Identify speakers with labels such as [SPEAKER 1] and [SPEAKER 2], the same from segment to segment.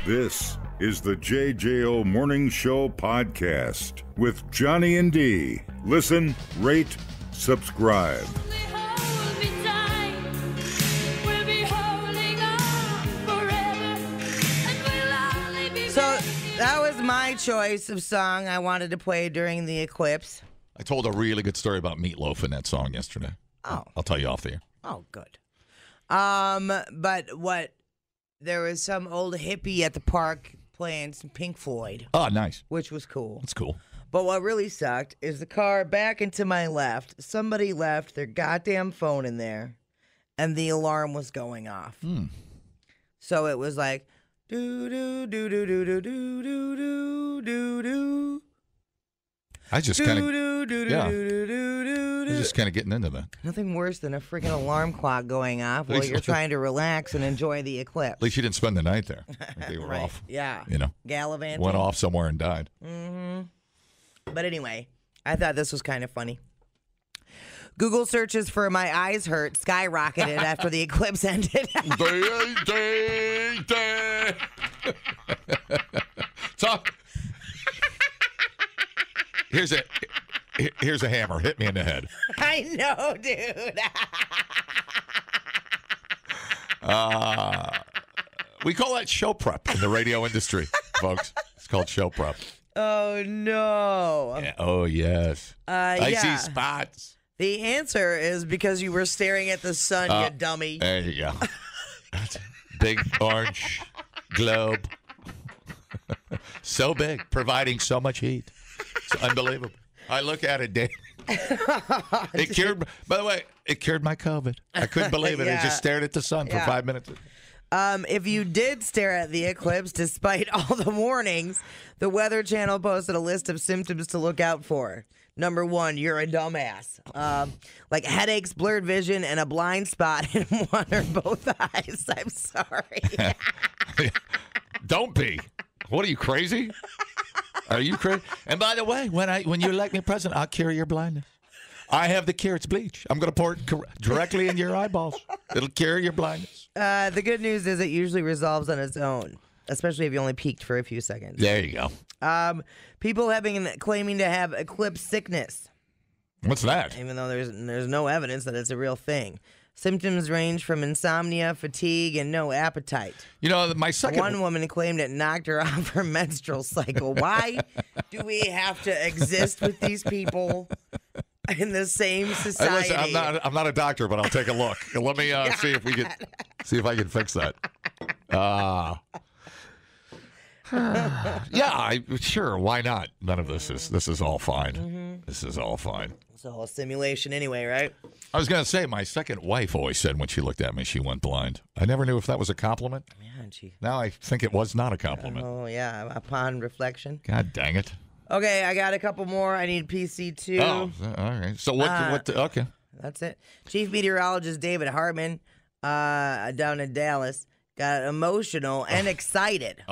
[SPEAKER 1] This is the JJO Morning Show podcast with Johnny and D. Listen, rate, subscribe.
[SPEAKER 2] So that was my choice of song I wanted to play during the eclipse.
[SPEAKER 3] I told a really good story about Meatloaf in that song yesterday.
[SPEAKER 2] Oh.
[SPEAKER 3] I'll tell you off the air.
[SPEAKER 2] Oh, good. But there was some old hippie at the park playing some Pink Floyd.
[SPEAKER 3] Oh, nice.
[SPEAKER 2] Which was cool.
[SPEAKER 3] That's cool.
[SPEAKER 2] But what really sucked is the car back and to my left. Somebody left their goddamn phone in there, and the alarm was going off. So it was like, do do do do do do do do do do do.
[SPEAKER 3] I just kind of just kind of getting into that.
[SPEAKER 2] Nothing worse than a freaking alarm clock going off while you're trying to relax and enjoy the eclipse.
[SPEAKER 3] At least you didn't spend the night there. They were
[SPEAKER 2] Right.
[SPEAKER 3] off.
[SPEAKER 2] Yeah.
[SPEAKER 3] You know,
[SPEAKER 2] gallivanting.
[SPEAKER 3] went off somewhere and died.
[SPEAKER 2] But anyway, I thought this was kind of funny. Google searches for "My Eyes Hurt" skyrocketed after the eclipse ended.
[SPEAKER 3] Talk. Here's a hammer. Hit me in the head.
[SPEAKER 2] I know, dude.
[SPEAKER 3] We call that show prep in the radio industry, folks. It's called show prep.
[SPEAKER 2] Oh, no.
[SPEAKER 3] Yeah. Oh, yes. I
[SPEAKER 2] yeah.
[SPEAKER 3] see spots.
[SPEAKER 2] The answer is because you were staring at the sun, you dummy.
[SPEAKER 3] There you go. Big orange globe. So big, providing so much heat. It's unbelievable. I look at it, Dave. It cured. By the way, it cured my COVID. I couldn't believe it. I just stared at the sun for 5 minutes.
[SPEAKER 2] If you did stare at the eclipse, despite all the warnings, the Weather Channel posted a list of symptoms to look out for. Number 1, you're a dumbass. Like headaches, blurred vision, and a blind spot in one or both eyes. I'm sorry.
[SPEAKER 3] Don't be. What are you, crazy? Are you crazy? And by the way, when you elect me president, I'll cure your blindness. I have the cure. It's bleach. I'm going to pour it directly in your eyeballs. It'll cure your blindness.
[SPEAKER 2] The good news is it usually resolves on its own, especially if you only peeked for a few seconds.
[SPEAKER 3] There you go.
[SPEAKER 2] People claiming to have eclipse sickness.
[SPEAKER 3] What's that?
[SPEAKER 2] Even though there's no evidence that it's a real thing. Symptoms range from insomnia, fatigue, and no appetite.
[SPEAKER 3] You know, my second...
[SPEAKER 2] One woman claimed it knocked her off her menstrual cycle. Why do we have to exist with these people in the same society?
[SPEAKER 3] Listen, I'm not a doctor, but I'll take a look. Let me see if I can fix that. Yeah, sure. Why not? None of this is all fine. This is all fine.
[SPEAKER 2] It's all a simulation anyway, right?
[SPEAKER 3] I was going to say, my second wife always said when she looked at me, she went blind. I never knew if that was a compliment.
[SPEAKER 2] Yeah, and she...
[SPEAKER 3] Now I think it was not a compliment.
[SPEAKER 2] Oh, yeah, upon reflection.
[SPEAKER 3] God dang it.
[SPEAKER 2] Okay, I got a couple more. I need PC2.
[SPEAKER 3] Oh, all right. So okay.
[SPEAKER 2] That's it. Chief Meteorologist David Hartman down in Dallas got emotional and excited.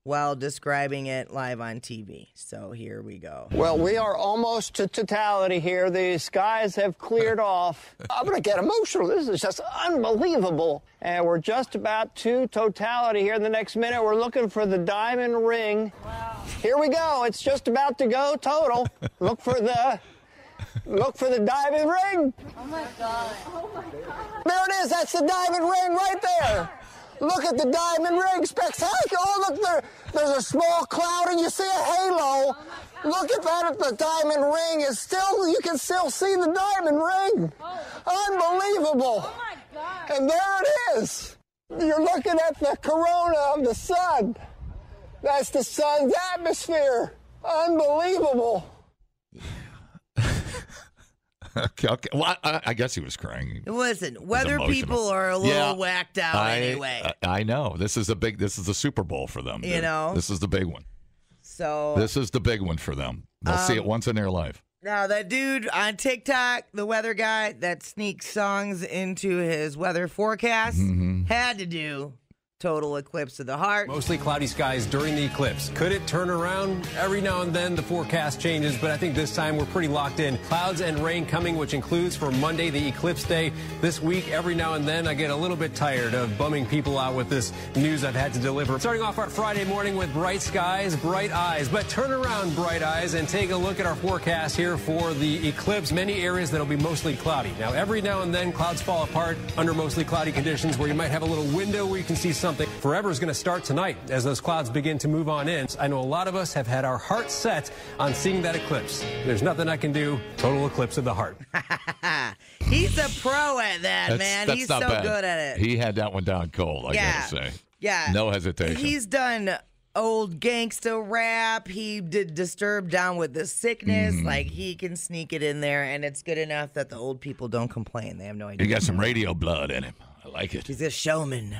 [SPEAKER 2] While describing it live on TV. So here we go.
[SPEAKER 4] Well, we are almost to totality here. The skies have cleared off. I'm going to get emotional. This is just unbelievable. And we're just about to totality here in the next minute. We're looking for the diamond ring. Wow. Here we go. It's just about to go total. Look for the diamond ring.
[SPEAKER 5] Oh, my God. Oh, my God.
[SPEAKER 4] There it is. That's the diamond ring right there. Look at the diamond ring. Spectacular. Oh, look, there's a small cloud and you see a halo. Look at that. The diamond ring is still, you can still see the diamond ring. Unbelievable.
[SPEAKER 5] Oh, my God.
[SPEAKER 4] And there it is. You're looking at the corona of the sun. That's the sun's atmosphere. Unbelievable.
[SPEAKER 3] Okay. Well, I guess he was crying.
[SPEAKER 2] Listen, weather people are a little whacked out anyway.
[SPEAKER 3] I know. This is the Super Bowl for them.
[SPEAKER 2] You know?
[SPEAKER 3] This is the big one.
[SPEAKER 2] So
[SPEAKER 3] this is the big one for them. They'll see it once in their life.
[SPEAKER 2] Now, that dude on TikTok, the weather guy that sneaks songs into his weather forecast, had to do Total eclipse of the heart.
[SPEAKER 6] Mostly cloudy skies during the eclipse. Could it turn around? Every now and then the forecast changes, but I think this time we're pretty locked in. Clouds and rain coming, which includes for Monday, the eclipse day. This week, every now and then, I get a little bit tired of bumming people out with this news I've had to deliver. Starting off our Friday morning with bright skies, bright eyes. But turn around, bright eyes, and take a look at our forecast here for the eclipse. Many areas that'll be mostly cloudy. Now, every now and then, clouds fall apart under mostly cloudy conditions where you might have a little window where you can see something. Forever is going to start tonight as those clouds begin to move on in. I know a lot of us have had our hearts set on seeing that eclipse. There's nothing I can do. Total eclipse of the heart.
[SPEAKER 2] He's a pro at that, man.
[SPEAKER 3] That's
[SPEAKER 2] He's
[SPEAKER 3] not
[SPEAKER 2] so
[SPEAKER 3] bad.
[SPEAKER 2] good at it.
[SPEAKER 3] He had that one down cold, I gotta say.
[SPEAKER 2] Yeah.
[SPEAKER 3] No hesitation.
[SPEAKER 2] He's done old gangsta rap. He did Disturbed Down with the Sickness. Like, he can sneak it in there, and it's good enough that the old people don't complain. They have no idea.
[SPEAKER 3] He got some radio blood in him. I like it.
[SPEAKER 2] He's a showman.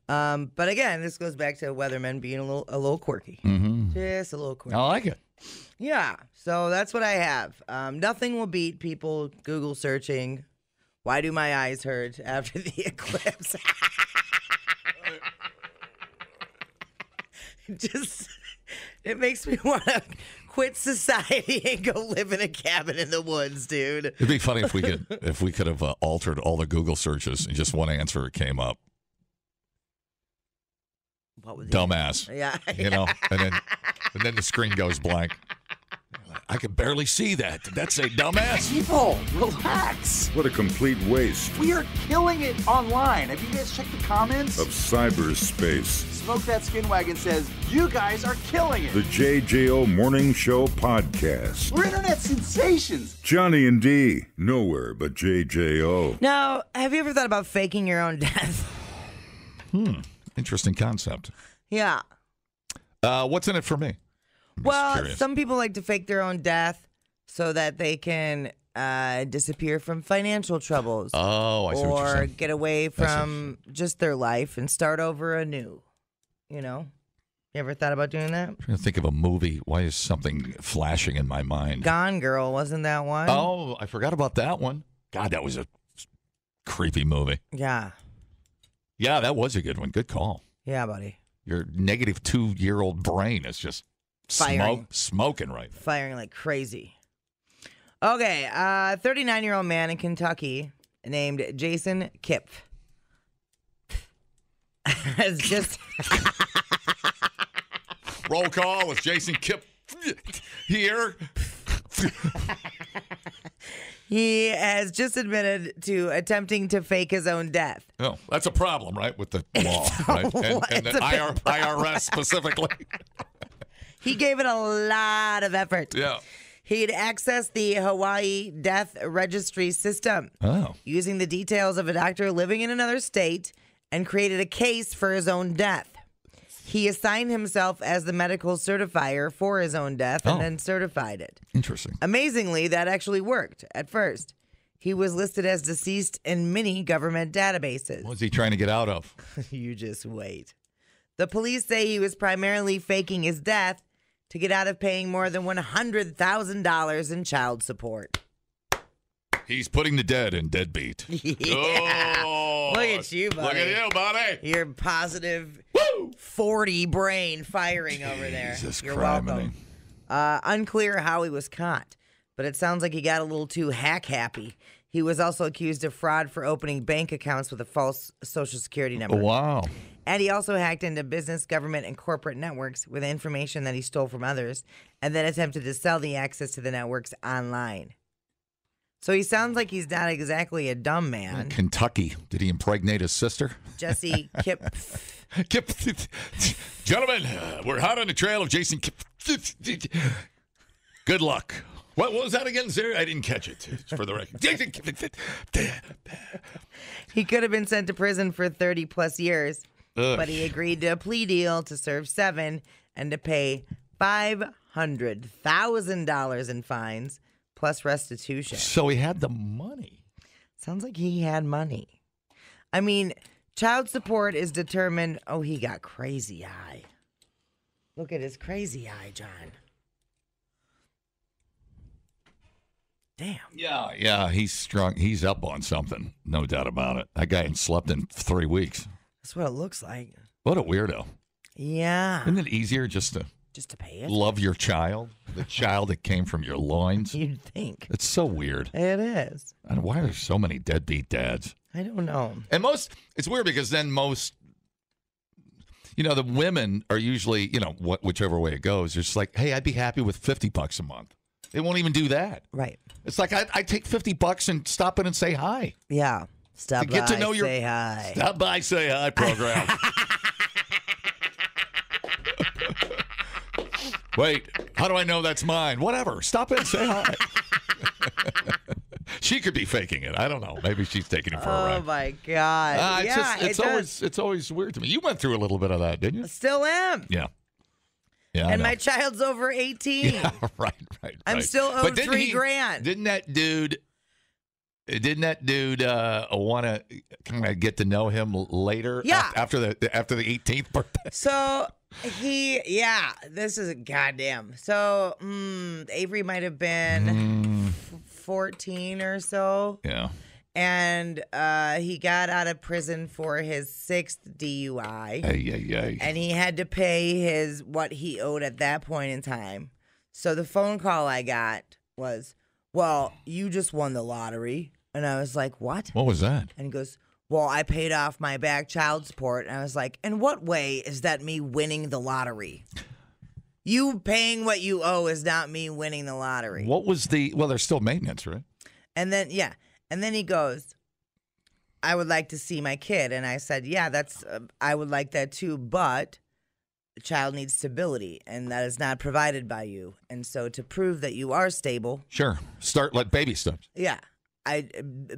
[SPEAKER 2] But again, this goes back to weathermen being a little quirky. Just a little quirky.
[SPEAKER 3] I like it.
[SPEAKER 2] Yeah, so that's what I have. Nothing will beat people Google searching, why do my eyes hurt after the eclipse? It makes me want to quit society and go live in a cabin in the woods, dude.
[SPEAKER 3] It'd be funny if we could have altered all the Google searches and just one answer came up.
[SPEAKER 2] What was
[SPEAKER 3] Dumbass.
[SPEAKER 2] Yeah.
[SPEAKER 3] You know, and then the screen goes blank. I can barely see that. Did that say dumbass?
[SPEAKER 7] People, relax.
[SPEAKER 1] What a complete waste
[SPEAKER 7] We are killing it online. Have you guys checked the comments?
[SPEAKER 1] of cyberspace.
[SPEAKER 7] Smoke That Skin Wagon says, you guys are killing it.
[SPEAKER 1] The JJO Morning Show Podcast.
[SPEAKER 7] We're internet sensations.
[SPEAKER 1] Johnny and D, nowhere but JJO.
[SPEAKER 2] Now, have you ever thought about faking your own death?
[SPEAKER 3] Interesting concept.
[SPEAKER 2] Yeah.
[SPEAKER 3] What's in it for me? I'm just
[SPEAKER 2] Well,
[SPEAKER 3] curious.
[SPEAKER 2] some people like to fake their own death so that they can disappear from financial troubles.
[SPEAKER 3] Oh, I see what you're
[SPEAKER 2] or
[SPEAKER 3] saying.
[SPEAKER 2] get away from just their life and start over anew. You know? You ever thought about doing that?
[SPEAKER 3] I'm trying to think of a movie. Why is something flashing in my mind?
[SPEAKER 2] Gone Girl, wasn't that one?
[SPEAKER 3] Oh, I forgot about that one. God, that was a creepy movie.
[SPEAKER 2] Yeah.
[SPEAKER 3] Yeah, that was a good one. Good call.
[SPEAKER 2] Yeah, buddy.
[SPEAKER 3] Your negative 2-year-old brain is just
[SPEAKER 2] Firing.
[SPEAKER 3] smoking right now.
[SPEAKER 2] Firing like crazy. Okay, 39-year-old man in Kentucky named Jason Kipp has just...
[SPEAKER 3] Roll call with Jason Kipp here.
[SPEAKER 2] He has just admitted to attempting to fake his own death.
[SPEAKER 3] Oh, that's a problem, right, with the law, right? And
[SPEAKER 2] It's
[SPEAKER 3] the
[SPEAKER 2] a big
[SPEAKER 3] IRS specifically.
[SPEAKER 2] He gave it a lot of effort.
[SPEAKER 3] Yeah.
[SPEAKER 2] He'd accessed the Hawaii Death Registry system
[SPEAKER 3] Oh.
[SPEAKER 2] using the details of a doctor living in another state and created a case for his own death. He assigned himself as the medical certifier for his own death and
[SPEAKER 3] Oh.
[SPEAKER 2] then certified it.
[SPEAKER 3] Interesting.
[SPEAKER 2] Amazingly, that actually worked at first. He was listed as deceased in many government databases.
[SPEAKER 3] What was he trying to get out of?
[SPEAKER 2] You just wait. The police say he was primarily faking his death to get out of paying more than $100,000 in child support.
[SPEAKER 3] He's putting the dead in deadbeat.
[SPEAKER 2] Yeah.
[SPEAKER 3] Oh,
[SPEAKER 2] Look at you, buddy.
[SPEAKER 3] Look at you, buddy.
[SPEAKER 2] Your positive 40 brain firing over there.
[SPEAKER 3] Jesus
[SPEAKER 2] You're
[SPEAKER 3] Christ.
[SPEAKER 2] welcome. Unclear how he was caught, but it sounds like he got a little too hack happy. He was also accused of fraud for opening bank accounts with a false social security number.
[SPEAKER 3] Wow.
[SPEAKER 2] And he also hacked into business, government, and corporate networks with information that he stole from others and then attempted to sell the access to the networks online. So he sounds like he's not exactly a dumb man.
[SPEAKER 3] Kentucky. Did he impregnate his sister?
[SPEAKER 2] Jesse Kipp.
[SPEAKER 3] Kip. Gentlemen, we're hot on the trail of Jason Kip. Good luck. What was that again, Sarah? I didn't catch it. For the record. Jason Kip.
[SPEAKER 2] He could have been sent to prison for 30 plus years,
[SPEAKER 3] Ugh.
[SPEAKER 2] but he agreed to a plea deal to serve 7 and to pay $500,000 in fines plus restitution.
[SPEAKER 3] So he had the money.
[SPEAKER 2] Sounds like he had money. I mean, child support is determined. Oh, he got crazy eye. Look at his crazy eye, John. Damn.
[SPEAKER 3] Yeah, he's strong. He's up on something. No doubt about it. That guy ain't slept in 3 weeks.
[SPEAKER 2] That's what it looks like.
[SPEAKER 3] What a weirdo.
[SPEAKER 2] Yeah.
[SPEAKER 3] Isn't it easier just to
[SPEAKER 2] pay it?
[SPEAKER 3] love your child, the child that came from your loins?
[SPEAKER 2] You'd think.
[SPEAKER 3] It's so weird.
[SPEAKER 2] It is.
[SPEAKER 3] And why are there so many deadbeat dads?
[SPEAKER 2] I don't know.
[SPEAKER 3] And it's weird because then most, the women are usually, whichever way it goes, they're just like, hey, I'd be happy with $50 a month. They won't even do that.
[SPEAKER 2] Right.
[SPEAKER 3] It's like I take $50 and stop in and say hi.
[SPEAKER 2] Yeah. Stop by, say hi.
[SPEAKER 3] Stop by, say hi program. Wait, how do I know that's mine? Whatever. Stop in, say hi. She could be faking it. I don't know. Maybe she's taking it for a ride.
[SPEAKER 2] Oh my God!
[SPEAKER 3] It's always weird to me. You went through a little bit of that, didn't you?
[SPEAKER 2] Still am.
[SPEAKER 3] Yeah. Yeah.
[SPEAKER 2] And my child's over 18.
[SPEAKER 3] Yeah, right.
[SPEAKER 2] I'm still owed $3,000.
[SPEAKER 3] Didn't that dude want to kind of get to know him later?
[SPEAKER 2] Yeah.
[SPEAKER 3] After the 18th birthday.
[SPEAKER 2] So this is goddamn. So Avery might have been 14 or so.
[SPEAKER 3] Yeah.
[SPEAKER 2] And he got out of prison for his 6th DUI. And he had to pay what he owed at that point in time. So the phone call I got was, well, you just won the lottery. And I was like, what?
[SPEAKER 3] What was that?
[SPEAKER 2] And he goes, well, I paid off my back child support. And I was like, in what way is that me winning the lottery? You paying what you owe is not me winning the lottery.
[SPEAKER 3] What was there's still maintenance, right?
[SPEAKER 2] And then, And then he goes, I would like to see my kid. And I said, yeah, I would like that too, but the child needs stability, and that is not provided by you. And so to prove that you are stable.
[SPEAKER 3] Sure. Start like baby steps.
[SPEAKER 2] Yeah.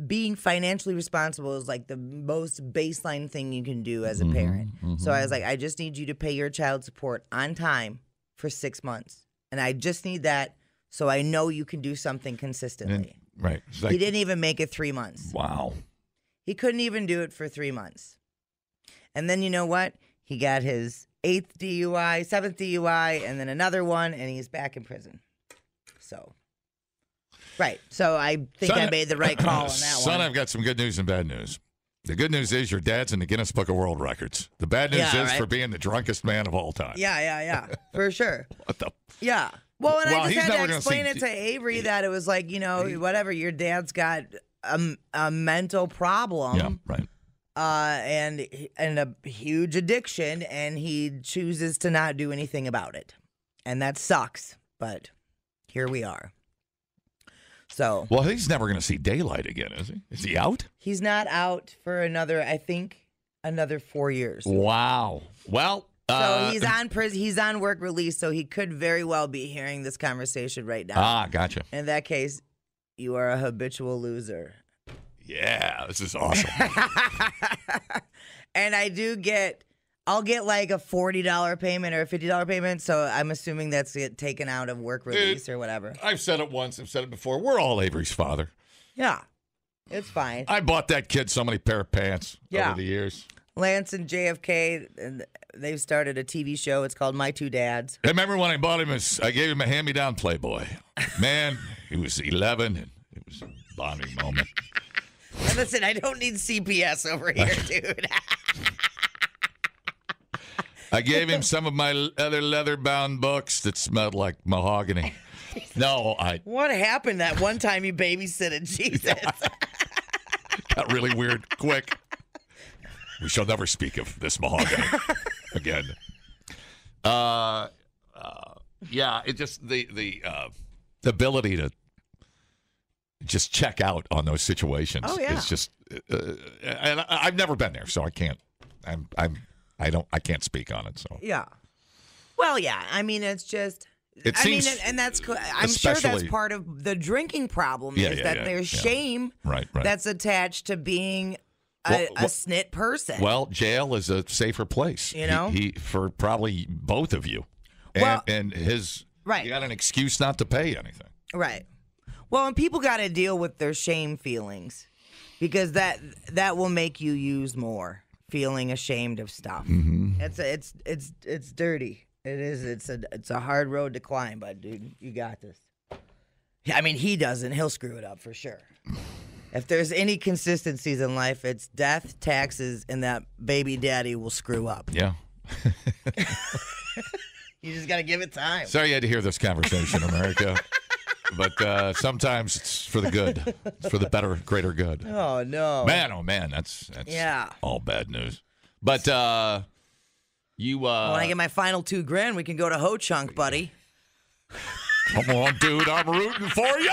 [SPEAKER 2] Being financially responsible is like the most baseline thing you can do as a parent. So I was like, I just need you to pay your child support on time for 6 months. And I just need that so I know you can do something consistently.
[SPEAKER 3] Right. Like,
[SPEAKER 2] he didn't even make it 3 months.
[SPEAKER 3] Wow.
[SPEAKER 2] He couldn't even do it for 3 months. And then you know what? He got his 8th DUI, 7th DUI, and then another one, and he's back in prison. So, right. So I think I made the right call on that one.
[SPEAKER 3] Son, I've got some good news and bad news. The good news is your dad's in the Guinness Book of World Records. The bad news is for being the drunkest man of all time.
[SPEAKER 2] Yeah. For sure.
[SPEAKER 3] What the?
[SPEAKER 2] Yeah. Well, and I just had to explain it to
[SPEAKER 3] Yeah.
[SPEAKER 2] Avery that it was like, whatever, your dad's got a mental problem.
[SPEAKER 3] Yeah, right.
[SPEAKER 2] And a huge addiction, and he chooses to not do anything about it. And that sucks, but here we are. So.
[SPEAKER 3] Well, he's never going to see daylight again, is he? Is he out?
[SPEAKER 2] He's not out for another 4 years.
[SPEAKER 3] Wow. Well.
[SPEAKER 2] So he's on work release, so he could very well be hearing this conversation right now.
[SPEAKER 3] Ah, gotcha.
[SPEAKER 2] In that case, you are a habitual loser.
[SPEAKER 3] Yeah, this is awesome.
[SPEAKER 2] And I'll get like a $40 payment or a $50 payment, so I'm assuming that's it taken out of work release or whatever.
[SPEAKER 3] I've said it once, I've said it before. We're all Avery's father.
[SPEAKER 2] Yeah, it's fine.
[SPEAKER 3] I bought that kid so many pair of pants over the years.
[SPEAKER 2] Lance and JFK, and they've started a TV show. It's called My Two Dads.
[SPEAKER 3] I remember when I bought him, I gave him a hand-me-down Playboy. Man, he was 11, and it was a bonding moment.
[SPEAKER 2] And listen, I don't need CPS over here, dude.
[SPEAKER 3] I gave him some of my other leather-bound books that smelled like mahogany.
[SPEAKER 2] What happened that one time you babysitted Jesus?
[SPEAKER 3] Got really weird quick. We shall never speak of this mahogany again. It just the ability to just check out on those situations.
[SPEAKER 2] Oh, yeah.
[SPEAKER 3] It's just, and I've never been there, so I can't. I can't speak on it. So
[SPEAKER 2] yeah. Well, yeah. I mean, it's just. And that's. I'm sure that's part of the drinking problem is that there's shame that's attached to being a snit person.
[SPEAKER 3] Well, jail is a safer place, he for probably both of you, and his.
[SPEAKER 2] Right.
[SPEAKER 3] You got an excuse not to pay anything.
[SPEAKER 2] Right. Well, and people got to deal with their shame feelings because that will make you use more feeling ashamed of stuff.
[SPEAKER 3] Mm-hmm.
[SPEAKER 2] It's dirty. It is. It's a hard road to climb, but dude, you got this. I mean, he doesn't. He'll screw it up for sure. If there's any consistencies in life, it's death, taxes, and that baby daddy will screw up.
[SPEAKER 3] Yeah.
[SPEAKER 2] You just got to give it time.
[SPEAKER 3] Sorry you had to hear this conversation, America. But sometimes it's for the good. It's for the better, greater good.
[SPEAKER 2] Oh, no.
[SPEAKER 3] Man, that's all bad news. But you...
[SPEAKER 2] when I get my final $2,000, we can go to Ho Chunk, buddy.
[SPEAKER 3] Come on, dude. I'm rooting for you.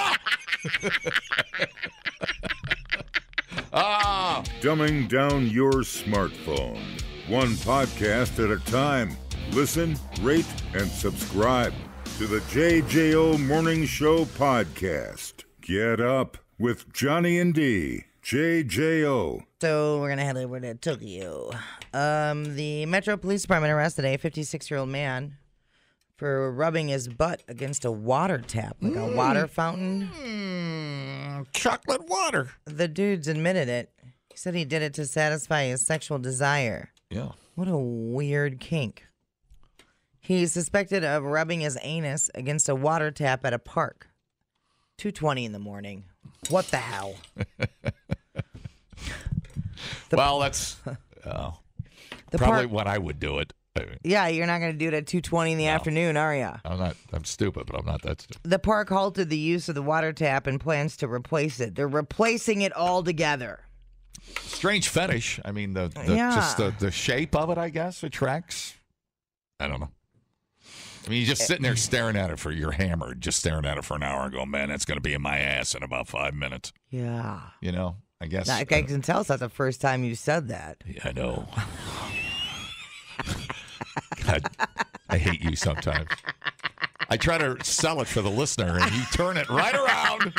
[SPEAKER 1] Dumbing down your smartphone. One podcast at a time. Listen, rate, and subscribe to the JJO Morning Show podcast. Get up with Johnny and D. JJO.
[SPEAKER 2] So we're going to head over to Tokyo. The Metro Police Department arrested a 56-year-old man for rubbing his butt against a water tap, like a water fountain.
[SPEAKER 3] Chocolate water.
[SPEAKER 2] The dude's admitted it. He said he did it to satisfy his sexual desire.
[SPEAKER 3] Yeah.
[SPEAKER 2] What a weird kink. He's suspected of rubbing his anus against a water tap at a park. 2:20 in the morning. What the hell?
[SPEAKER 3] Well, that's probably
[SPEAKER 2] park,
[SPEAKER 3] when I would do it.
[SPEAKER 2] yeah, you're not going to do it at 2:20 in the afternoon, are you?
[SPEAKER 3] I'm stupid, but I'm not that stupid.
[SPEAKER 2] The park halted the use of the water tap and plans to replace it. They're replacing it altogether.
[SPEAKER 3] Strange fetish. I mean,
[SPEAKER 2] Yeah.
[SPEAKER 3] just the shape of it, I guess, attracts. I don't know. I mean, you're just sitting there staring at it for you're hammered, just staring at it for an hour and go, man, that's going to be in my ass in about 5 minutes.
[SPEAKER 2] Yeah.
[SPEAKER 3] You know, I guess.
[SPEAKER 2] I can tell it's not the first time you said that.
[SPEAKER 3] Yeah, I know. God, I hate you sometimes. I try to sell it for the listener, and you turn it right around.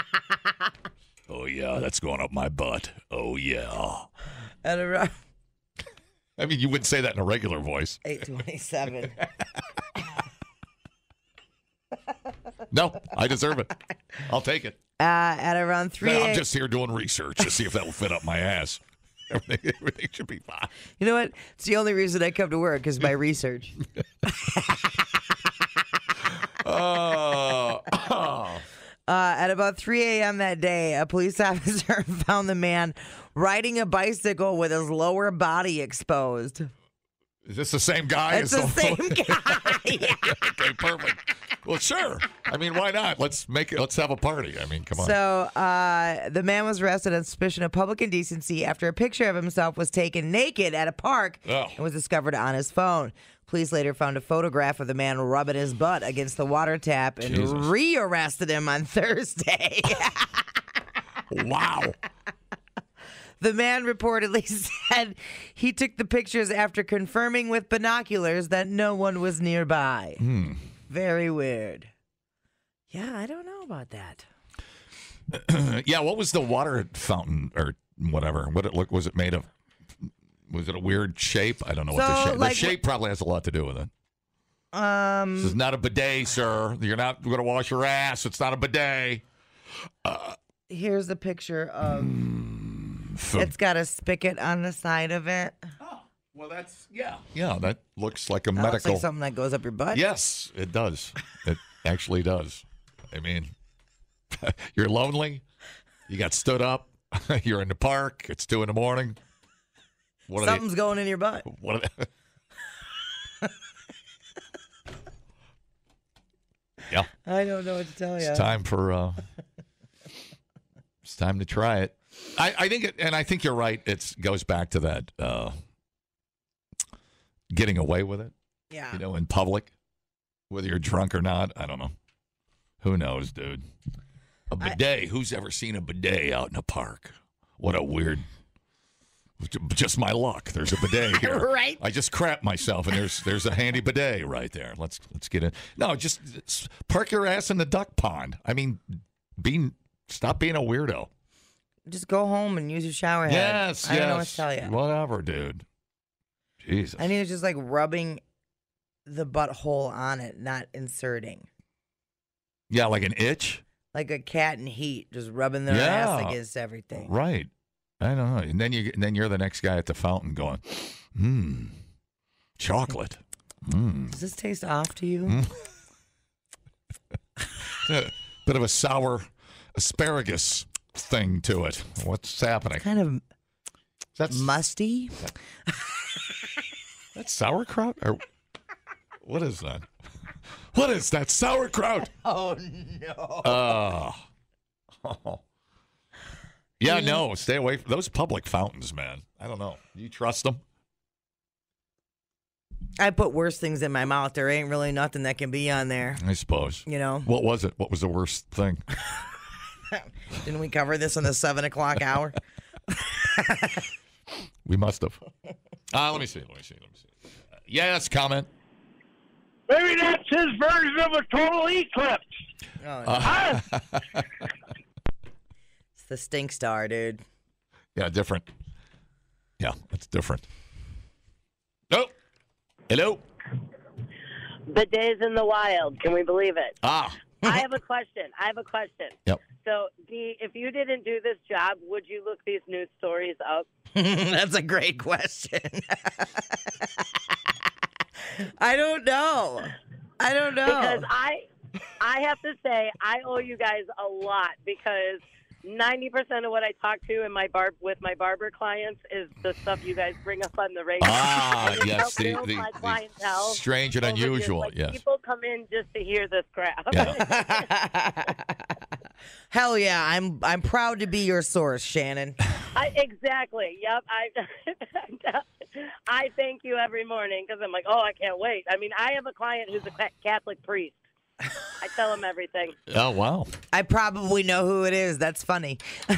[SPEAKER 3] Oh, yeah, that's going up my butt. Oh, yeah.
[SPEAKER 2] At around
[SPEAKER 3] I mean, you wouldn't say that in a regular voice.
[SPEAKER 2] 8:27.
[SPEAKER 3] No, I deserve it. I'll take it.
[SPEAKER 2] At around 3
[SPEAKER 3] I'm just here doing research to see if that will fit up my ass. Everything should be fine.
[SPEAKER 2] You know what? It's the only reason I come to work is my research. At about 3 a.m. that day, a police officer found the man riding a bicycle with his lower body exposed.
[SPEAKER 3] Is this the same guy?
[SPEAKER 2] It's the same guy. Yeah.
[SPEAKER 3] Okay, perfect. Well, sure. I mean, why not? Let's have a party. I mean, come on.
[SPEAKER 2] So the man was arrested on suspicion of public indecency after a picture of himself was taken naked at a park and was discovered on his phone. Police later found a photograph of the man rubbing his butt against the water tap and re-arrested him on Thursday.
[SPEAKER 3] Wow.
[SPEAKER 2] The man reportedly said he took the pictures after confirming with binoculars that no one was nearby. Very weird. Yeah, I don't know about that.
[SPEAKER 3] Yeah, what was the water fountain or whatever? What it looked? Was it made of? Was it a weird shape? I don't know what the shape. The shape probably has a lot to do with it. This is not a bidet, sir. You're not going to wash your ass. It's not a bidet.
[SPEAKER 2] Here's a picture of. It's got a spigot on the side of it.
[SPEAKER 3] Oh, well, that's yeah. That looks like a
[SPEAKER 2] That
[SPEAKER 3] medical.
[SPEAKER 2] looks like something that goes up your butt.
[SPEAKER 3] Yes, it does. It actually does. I mean, you're lonely. You got stood up. You're in the park. It's 2 a.m.
[SPEAKER 2] Something's going in your butt.
[SPEAKER 3] What are they? Yeah.
[SPEAKER 2] I don't know what to tell you.
[SPEAKER 3] It's time for. It's time to try it. I think, and I think you're right. It goes back to that getting away with it.
[SPEAKER 2] Yeah.
[SPEAKER 3] You know, in public, whether you're drunk or not. I don't know. Who knows, dude? A bidet. Who's ever seen a bidet out in a park? What a weird. Just my luck. There's a bidet here.
[SPEAKER 2] Right.
[SPEAKER 3] I just crapped myself, and there's a handy bidet right there. Let's get in. No, just park your ass in the duck pond. I mean, stop being a weirdo.
[SPEAKER 2] Just go home and use your shower head.
[SPEAKER 3] Yes,
[SPEAKER 2] I don't know what to tell you.
[SPEAKER 3] Whatever, dude. Jesus.
[SPEAKER 2] I think it's just like rubbing the butthole on it, not inserting.
[SPEAKER 3] Yeah, like an itch.
[SPEAKER 2] Like a cat in heat, just rubbing their ass against everything.
[SPEAKER 3] Right. I don't know. And then you're the next guy at the fountain going, chocolate.
[SPEAKER 2] Does this taste off to you?
[SPEAKER 3] Bit of a sour asparagus. thing to it. What's happening?
[SPEAKER 2] Kind of
[SPEAKER 3] That's
[SPEAKER 2] musty.
[SPEAKER 3] That's sauerkraut? Or what is that? What is that? Sauerkraut?
[SPEAKER 2] Oh, no.
[SPEAKER 3] Oh. Yeah, no. Stay away from those public fountains, man. I don't know. Do you trust them?
[SPEAKER 2] I put worse things in my mouth. There ain't really nothing that can be on there.
[SPEAKER 3] I suppose.
[SPEAKER 2] You know?
[SPEAKER 3] What was it? What was the worst thing?
[SPEAKER 2] Didn't we cover this in the 7 o'clock hour?
[SPEAKER 3] We must have. Let me see. Yes, comment.
[SPEAKER 8] Maybe that's his version of a total eclipse.
[SPEAKER 2] Oh, no. It's the stink star, dude.
[SPEAKER 3] Yeah, different. Yeah, it's different. Oh, hello.
[SPEAKER 9] The days in the wild. Can we believe it?
[SPEAKER 3] I
[SPEAKER 9] have a question.
[SPEAKER 3] Yep.
[SPEAKER 9] So, if you didn't do this job, would you look these news stories up?
[SPEAKER 2] That's a great question. I don't know.
[SPEAKER 9] Because I have to say, I owe you guys a lot because 90% of what I talk to in with my barber clients is the stuff you guys bring up on the radio.
[SPEAKER 3] Yes,
[SPEAKER 9] my clientele
[SPEAKER 3] the strange and unusual.
[SPEAKER 9] Like,
[SPEAKER 3] yes,
[SPEAKER 9] people come in just to hear this crap.
[SPEAKER 3] Yeah.
[SPEAKER 2] Hell yeah, I'm proud to be your source, Shannon.
[SPEAKER 9] Exactly. Yep. I thank you every morning because I'm like, oh, I can't wait. I mean, I have a client who's a Catholic priest. I tell him everything.
[SPEAKER 3] Oh, wow.
[SPEAKER 2] I probably know who it is. That's funny. All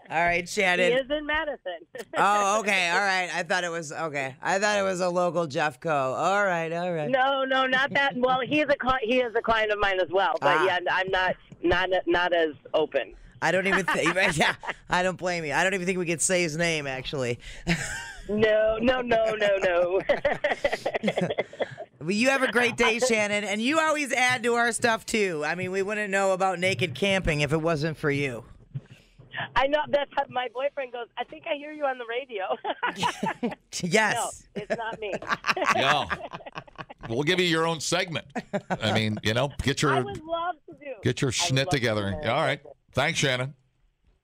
[SPEAKER 2] right, Shannon.
[SPEAKER 9] He is in Madison.
[SPEAKER 2] Oh, okay. All right. I thought it was a local Jeffco. All right.
[SPEAKER 9] No, not that. Well, he is a client of mine as well. But yeah, I'm not as open.
[SPEAKER 2] I don't even think. Yeah, I don't blame you. I don't even think we could say his name, actually.
[SPEAKER 9] No.
[SPEAKER 2] Well, you have a great day, Shannon, and you always add to our stuff too. I mean, we wouldn't know about naked camping if it wasn't for you.
[SPEAKER 9] I know. That's how my boyfriend goes, I think I hear you on the radio.
[SPEAKER 2] Yes.
[SPEAKER 9] No, it's not me.
[SPEAKER 3] No. We'll give you your own segment. I mean, get your
[SPEAKER 9] I would love to do.
[SPEAKER 3] Get your schnitt together. All right. Thanks, Shannon.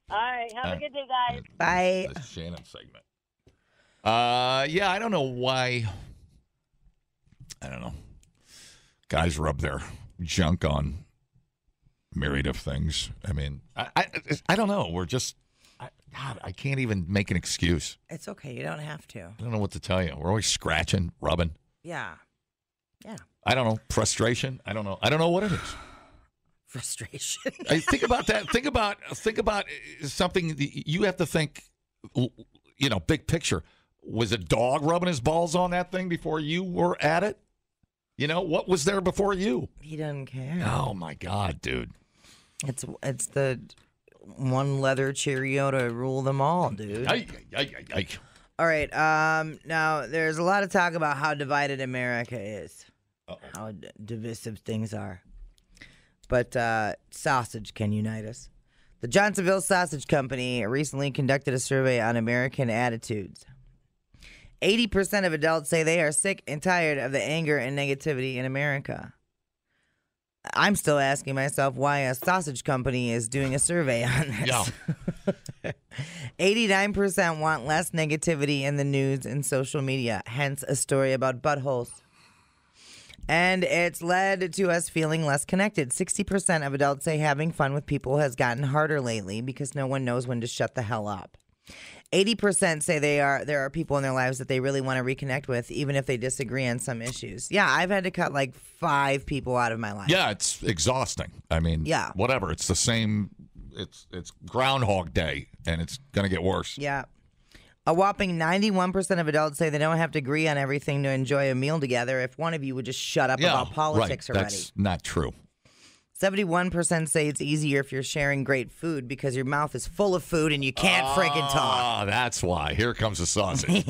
[SPEAKER 9] All right. Have a good day, guys.
[SPEAKER 2] Bye.
[SPEAKER 3] The Shannon segment. Yeah, I don't know why. I don't know. Guys rub their junk on myriad of things. I mean, I don't know. We're just, God, I can't even make an excuse.
[SPEAKER 2] It's okay. You don't have to.
[SPEAKER 3] I don't know what to tell you. We're always scratching, rubbing.
[SPEAKER 2] Yeah.
[SPEAKER 3] I don't know. Frustration. I don't know. I don't know what it is.
[SPEAKER 2] Frustration.
[SPEAKER 3] Think about that. Think about something you have to think. Big picture. Was a dog rubbing his balls on that thing before you were at it? What was there before you?
[SPEAKER 2] He doesn't care.
[SPEAKER 3] Oh my God, dude!
[SPEAKER 2] It's the one leather Cheerio to rule them all, dude. All right. Now there's a lot of talk about how divided America is, how divisive things are. But sausage can unite us. The Johnsonville Sausage Company recently conducted a survey on American attitudes. 80% of adults say they are sick and tired of the anger and negativity in America. I'm still asking myself why a sausage company is doing a survey on this. Yeah. 89% want less negativity in the news and social media, hence a story about buttholes. And it's led to us feeling less connected. 60% of adults say having fun with people has gotten harder lately because no one knows when to shut the hell up. 80% say there are people in their lives that they really want to reconnect with, even if they disagree on some issues. Yeah, I've had to cut like 5 people out of my life.
[SPEAKER 3] Yeah, it's exhausting. I mean, whatever. It's the same. It's Groundhog Day, and it's going to get worse.
[SPEAKER 2] Yeah. A whopping 91% of adults say they don't have to agree on everything to enjoy a meal together if one of you would just shut up about politics already.
[SPEAKER 3] That's not true.
[SPEAKER 2] 71% say it's easier if you're sharing great food because your mouth is full of food and you can't friggin' talk.
[SPEAKER 3] Oh, that's why. Here comes the sausage.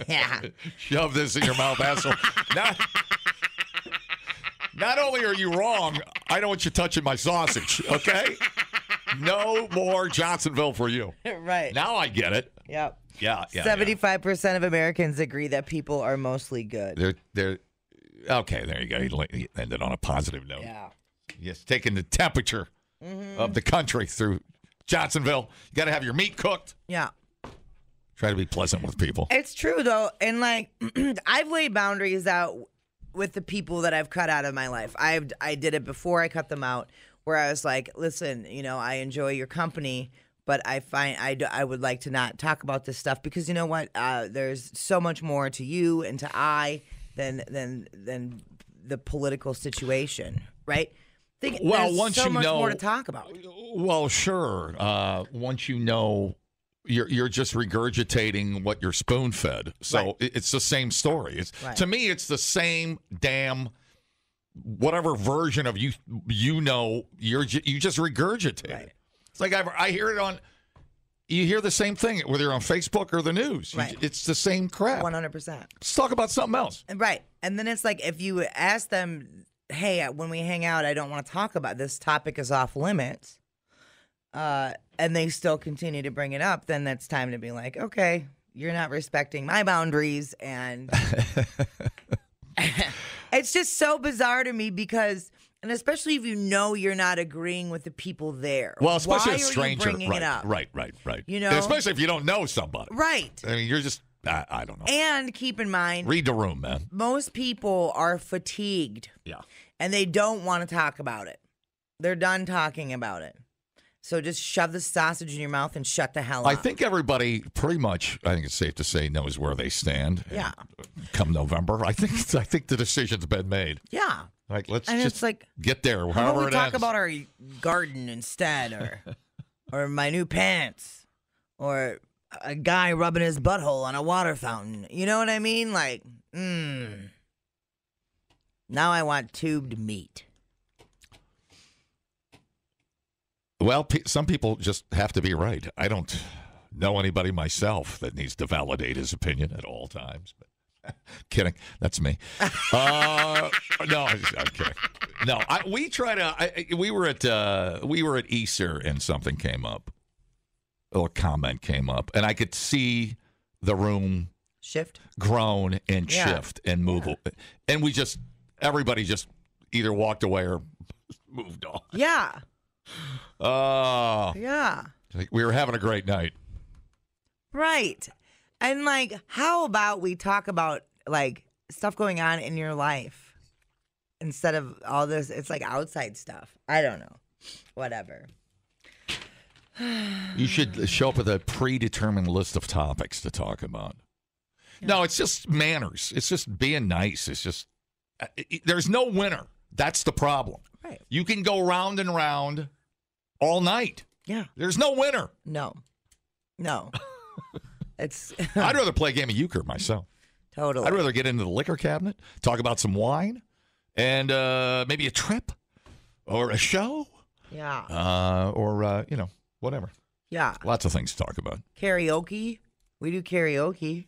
[SPEAKER 2] Yeah.
[SPEAKER 3] Shove this in your mouth, asshole. Not only are you wrong, I don't want you touching my sausage, okay? No more Johnsonville for you.
[SPEAKER 2] Right.
[SPEAKER 3] Now I get it.
[SPEAKER 2] Yep.
[SPEAKER 3] Yeah.
[SPEAKER 2] 75% of Americans agree that people are mostly good.
[SPEAKER 3] They're okay, there you go. You ended on a positive note.
[SPEAKER 2] Yeah.
[SPEAKER 3] Yes, taking the temperature of the country through Johnsonville. You got to have your meat cooked.
[SPEAKER 2] Yeah.
[SPEAKER 3] Try to be pleasant with people.
[SPEAKER 2] It's true, though. And, like, I've laid boundaries out with the people that I've cut out of my life. I did it before I cut them out, where I was like, listen, I enjoy your company, but I find I would like to not talk about this stuff because you know what? There's so much more to you and to I than the political situation, right? There's
[SPEAKER 3] once
[SPEAKER 2] so
[SPEAKER 3] you
[SPEAKER 2] much
[SPEAKER 3] know
[SPEAKER 2] more to talk about.
[SPEAKER 3] Well, sure. Once you know, you're just regurgitating what you're spoon fed. So
[SPEAKER 2] Right.
[SPEAKER 3] it's the same story.
[SPEAKER 2] Right.
[SPEAKER 3] To me, it's the same damn whatever version of you you just regurgitate.
[SPEAKER 2] Right.
[SPEAKER 3] It. It's like I hear it on. You hear the same thing whether you're on Facebook or the news.
[SPEAKER 2] Right.
[SPEAKER 3] It's the same crap.
[SPEAKER 2] 100%.
[SPEAKER 3] Let's talk about something else.
[SPEAKER 2] Right. And then it's like if you ask them, hey, when we hang out, I don't want to talk about this topic is off limits, and they still continue to bring it up, then that's time to be like, okay, you're not respecting my boundaries. And it's just so bizarre to me because, and especially if you're not agreeing with the people there.
[SPEAKER 3] Well, especially
[SPEAKER 2] why
[SPEAKER 3] a stranger.
[SPEAKER 2] Are you bringing
[SPEAKER 3] right,
[SPEAKER 2] it up?
[SPEAKER 3] Right.
[SPEAKER 2] You know?
[SPEAKER 3] And especially if you don't know somebody.
[SPEAKER 2] Right.
[SPEAKER 3] I mean, you're just, I don't know.
[SPEAKER 2] And keep in mind,
[SPEAKER 3] Read the room, man.
[SPEAKER 2] most people are fatigued.
[SPEAKER 3] Yeah.
[SPEAKER 2] And they don't want to talk about it. They're done talking about it. So just shove the sausage in your mouth and shut the hell up.
[SPEAKER 3] I think everybody pretty much, I think it's safe to say, knows where they stand.
[SPEAKER 2] Yeah.
[SPEAKER 3] Come November, I think the decision's been made.
[SPEAKER 2] Yeah.
[SPEAKER 3] Like, let's
[SPEAKER 2] And
[SPEAKER 3] just
[SPEAKER 2] it's like,
[SPEAKER 3] get there,
[SPEAKER 2] how about
[SPEAKER 3] however
[SPEAKER 2] we
[SPEAKER 3] it
[SPEAKER 2] talk
[SPEAKER 3] ends.
[SPEAKER 2] about our garden instead, or my new pants, or a guy rubbing his butthole on a water fountain. You know what I mean? Like, now I want tubed meat.
[SPEAKER 3] Well, some people just have to be right. I don't know anybody myself that needs to validate his opinion at all times. But kidding. That's me. No, I'm kidding. No, we were at Easter and something came up. Or a comment came up, and I could see the room
[SPEAKER 2] Shift.
[SPEAKER 3] groan and
[SPEAKER 2] Yeah.
[SPEAKER 3] shift and move. And everybody just either walked away or moved on.
[SPEAKER 2] Yeah.
[SPEAKER 3] Oh,
[SPEAKER 2] Yeah.
[SPEAKER 3] we were having a great night.
[SPEAKER 2] Right. And like, how about we talk about like stuff going on in your life instead of all this? It's like outside stuff. I don't know. Whatever.
[SPEAKER 3] You should show up with a predetermined list of topics to talk about. Yeah. No, it's just manners. It's just being nice. It's just, there's no winner. That's the problem.
[SPEAKER 2] Right.
[SPEAKER 3] You can go round and round all night.
[SPEAKER 2] Yeah.
[SPEAKER 3] There's no winner.
[SPEAKER 2] No. It's
[SPEAKER 3] I'd rather play a game of euchre myself.
[SPEAKER 2] Totally.
[SPEAKER 3] I'd rather get into the liquor cabinet, talk about some wine, and maybe a trip or a show.
[SPEAKER 2] Yeah.
[SPEAKER 3] Or whatever.
[SPEAKER 2] Yeah.
[SPEAKER 3] Lots of things to talk about.
[SPEAKER 2] Karaoke. We do karaoke.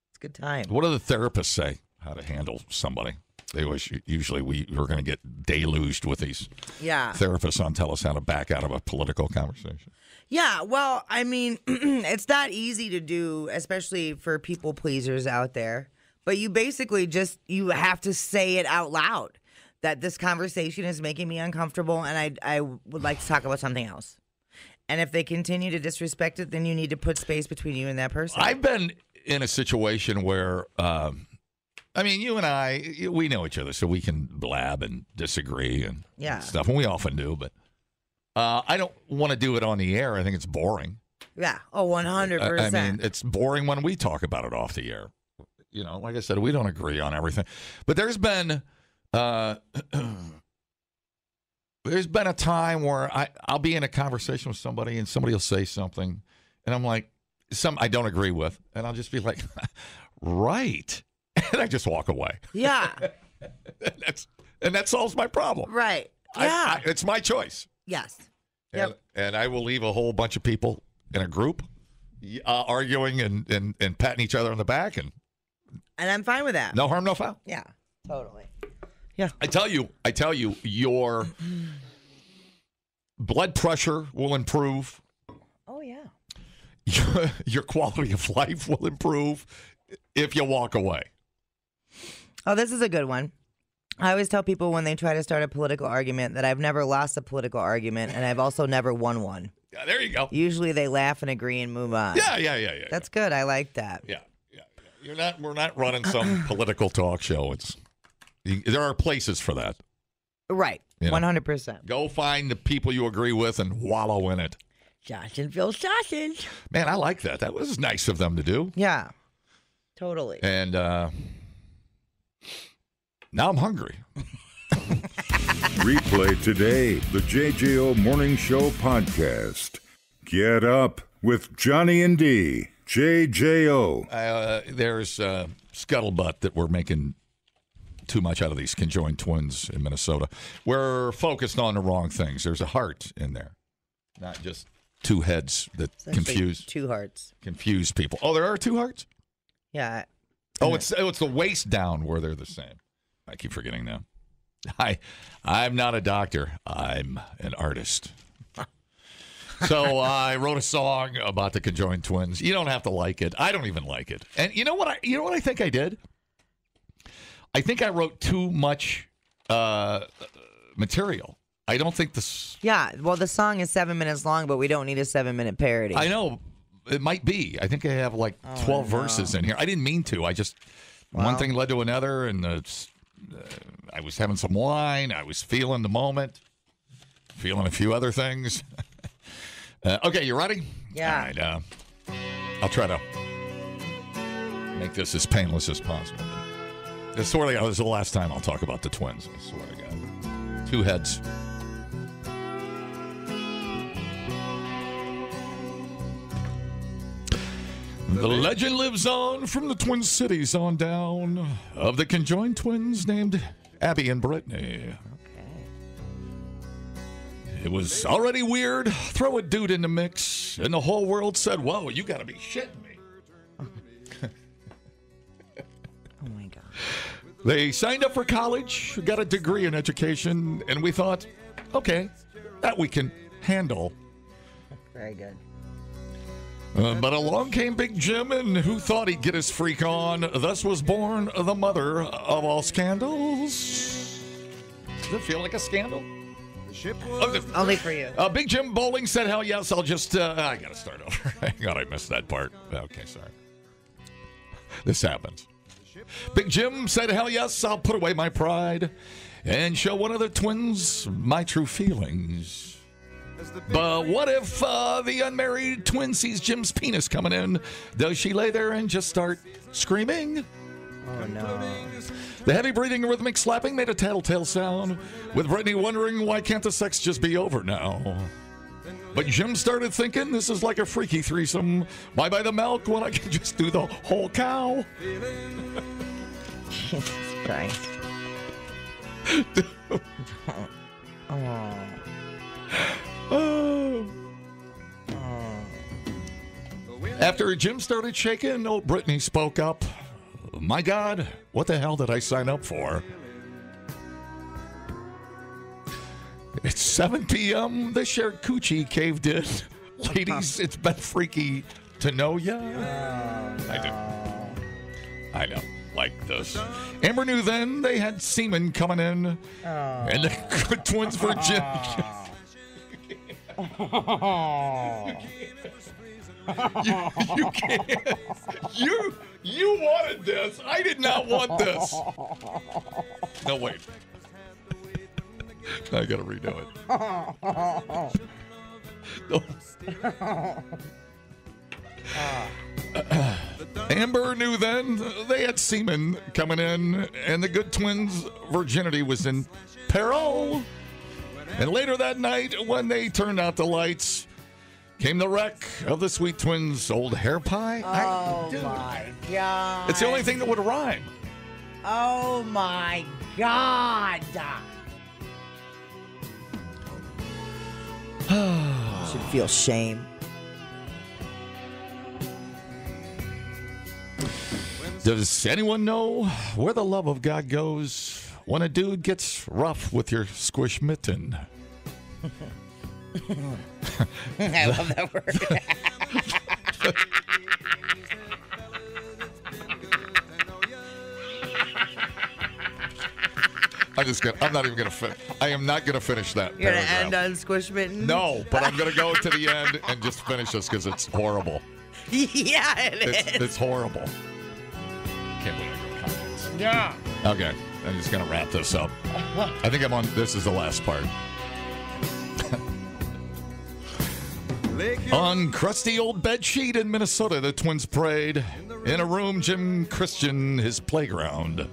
[SPEAKER 2] It's a good time.
[SPEAKER 3] What do the therapists say how to handle somebody? They usually we're going to get deluged with these therapists on tell us how to back out of a political conversation.
[SPEAKER 2] Yeah, well, I mean, it's not easy to do, especially for people pleasers out there. But you basically you have to say it out loud that this conversation is making me uncomfortable and I would like to talk about something else. And if they continue to disrespect it, then you need to put space between you and that person.
[SPEAKER 3] I've been in a situation where, you and I, we know each other, so we can blab and disagree and stuff, and we often do, but I don't want to do it on the air. I think it's boring.
[SPEAKER 2] Yeah. Oh, 100%.
[SPEAKER 3] I mean, it's boring when we talk about it off the air. Like I said, we don't agree on everything. But there's been a time where I'll be in a conversation with somebody and somebody will say something, and I'm like, I don't agree with, and I'll just be like, right. And I just walk away.
[SPEAKER 2] Yeah.
[SPEAKER 3] and that solves my problem.
[SPEAKER 2] Right. Yeah.
[SPEAKER 3] It's my choice.
[SPEAKER 2] Yes.
[SPEAKER 3] Yep. And I will leave a whole bunch of people in a group arguing and patting each other on the back. And
[SPEAKER 2] I'm fine with that.
[SPEAKER 3] No harm, no foul.
[SPEAKER 2] Yeah, totally. Yeah.
[SPEAKER 3] I tell you, your blood pressure will improve.
[SPEAKER 2] Oh, yeah.
[SPEAKER 3] Your quality of life will improve if you walk away.
[SPEAKER 2] Oh, this is a good one. I always tell people when they try to start a political argument that I've never lost a political argument, and I've also never won one.
[SPEAKER 3] Yeah, there you go.
[SPEAKER 2] Usually they laugh and agree and move on.
[SPEAKER 3] Yeah.
[SPEAKER 2] That's good. I like that.
[SPEAKER 3] Yeah. We're not running some political talk show. There are places for that.
[SPEAKER 2] Right. 100%.
[SPEAKER 3] Go find the people you agree with and wallow in it.
[SPEAKER 2] Josh and Phil sausage.
[SPEAKER 3] Man, I like that. That was nice of them to do.
[SPEAKER 2] Yeah. Totally.
[SPEAKER 3] And now I'm hungry.
[SPEAKER 1] Replay today the JJO Morning Show podcast. Get up with Johnny and D. JJO.
[SPEAKER 3] There's scuttlebutt that we're making too much out of these conjoined twins in Minnesota. We're focused on the wrong things. There's a heart in there, not just two heads that confuse.
[SPEAKER 2] Two hearts.
[SPEAKER 3] Confuse people. Oh, there are two hearts?
[SPEAKER 2] Yeah.
[SPEAKER 3] It's the waist down where they're the same. I keep forgetting now. I'm not a doctor. I'm an artist. So I wrote a song about the conjoined twins. You don't have to like it. I don't even like it. And you know what I think I did? I think I wrote too much material. I don't think this.
[SPEAKER 2] Yeah, well, the song is 7 minutes long, but we don't need a 7-minute parody.
[SPEAKER 3] I know. It might be. I think I have like 12 verses in here. I didn't mean to. I just, one thing led to another, and I was having some wine. I was feeling the moment, feeling a few other things. Okay, you ready?
[SPEAKER 2] Yeah.
[SPEAKER 3] All right, I'll try to make this as painless as possible. I swear to God, this is the last time I'll talk about the twins. I swear to God. Two heads. The legend lives on from the Twin Cities on down of the conjoined twins named Abby and Brittany. It was already weird. Throw a dude in the mix, and the whole world said, whoa, you got to be shitting me.
[SPEAKER 2] Oh, my God.
[SPEAKER 3] They signed up for college, got a degree in education, and we thought, okay, that we can handle.
[SPEAKER 2] Very good.
[SPEAKER 3] But along came Big Jim, and who thought he'd get his freak on? Thus was born the mother of all scandals. Does it feel like a scandal?
[SPEAKER 2] Only for you.
[SPEAKER 3] Big Jim Bowling said, hell yes, I'll just, I got to start over. Hang on, I missed that part. Okay, sorry. This happens. Big Jim said, hell yes, I'll put away my pride and show one of the twins my true feelings. But what if the unmarried twin sees Jim's penis coming in? Does she lay there and just start screaming?
[SPEAKER 2] Oh, no.
[SPEAKER 3] The heavy breathing and rhythmic slapping made a tattletale sound, with Brittany wondering, why can't the sex just be over now? But Jim started thinking, this is like a freaky threesome. Why buy the milk when I can just do the whole cow?
[SPEAKER 2] Jesus Christ.
[SPEAKER 3] Oh. After Jim started shaking, old Brittany spoke up. My God, what the hell did I sign up for? It's 7 p.m. The shared coochie caved in. Ladies, it's been freaky to know ya. I know. Like this. Amber knew then they had semen coming in. And the good twins for Jim. You can't. You wanted this. I did not want this. No, wait. I gotta redo it. No. Amber knew then they had semen coming in, and the good twins' virginity was in peril. And later that night, when they turned out the lights, came the wreck of the sweet twins' old hair pie.
[SPEAKER 2] Oh, my God.
[SPEAKER 3] It's the only thing that would rhyme.
[SPEAKER 2] Oh, my God. You should feel shame.
[SPEAKER 3] Does anyone know where the love of God goes when a dude gets rough with your squishmitten?
[SPEAKER 2] I love that word.
[SPEAKER 3] I'm not even gonna finish. I am not gonna finish that.
[SPEAKER 2] You're
[SPEAKER 3] paragraph.
[SPEAKER 2] gonna end on Squishmitten?
[SPEAKER 3] No, but I'm gonna go to the end and just finish this because it's horrible.
[SPEAKER 2] Yeah, it is.
[SPEAKER 3] It's horrible. Can't believe I got comments.
[SPEAKER 2] Yeah.
[SPEAKER 3] Okay, I'm just gonna wrap this up. I think I'm on. This is the last part. On crusty old bedsheet in Minnesota, the twins prayed. In a room, Jim Christian, his playground.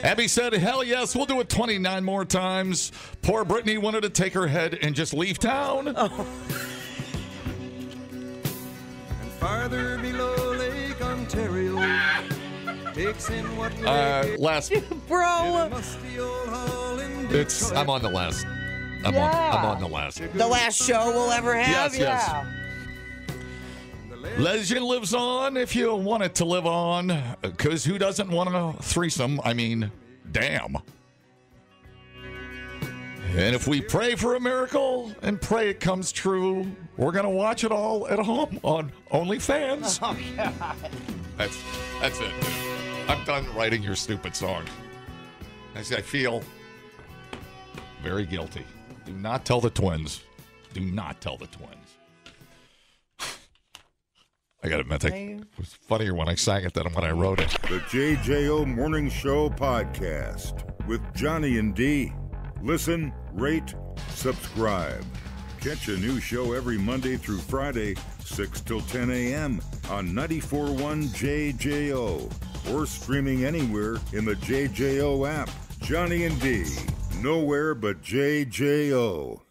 [SPEAKER 3] Abby said, hell yes, we'll do it 29 more times. Poor Brittany wanted to take her head and just leave town.
[SPEAKER 2] Oh.
[SPEAKER 10] And farther below Lake Ontario, takes in what
[SPEAKER 3] last.
[SPEAKER 2] Bro.
[SPEAKER 3] I'm on the last. I'm on the last.
[SPEAKER 2] The last show we'll ever have?
[SPEAKER 3] Yes. Legend lives on if you want it to live on. Because who doesn't want a threesome? I mean, damn. And if we pray for a miracle and pray it comes true, we're going to watch it all at home on OnlyFans.
[SPEAKER 2] Oh, God.
[SPEAKER 3] That's it. I'm done writing your stupid song. I feel very guilty. Do not tell the twins. Do not tell the twins. I got to admit, it was funnier when I sang it than when I wrote it.
[SPEAKER 1] The JJO Morning Show Podcast with Johnny and D. Listen, rate, subscribe. Catch a new show every Monday through Friday, 6 till 10 a.m. on 94.1 JJO or streaming anywhere in the JJO app. Johnny and D. Nowhere but JJO.